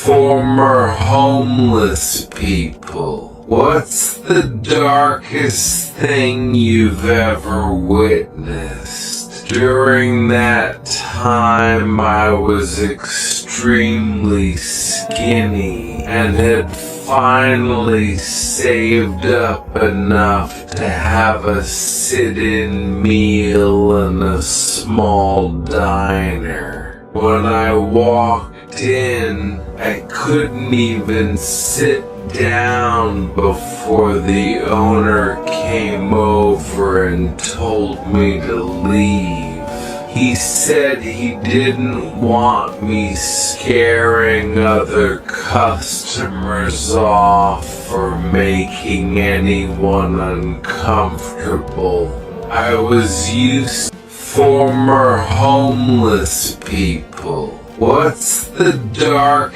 Former homeless people, what's the darkest thing you've ever witnessed? During that time, I was extremely skinny and had finally saved up enough to have a sit-in meal in a small diner. When I walked in, I couldn't even sit down before the owner came over and told me to leave. He said he didn't want me scaring other customers off or making anyone uncomfortable. I was used to former homeless people. What's the dark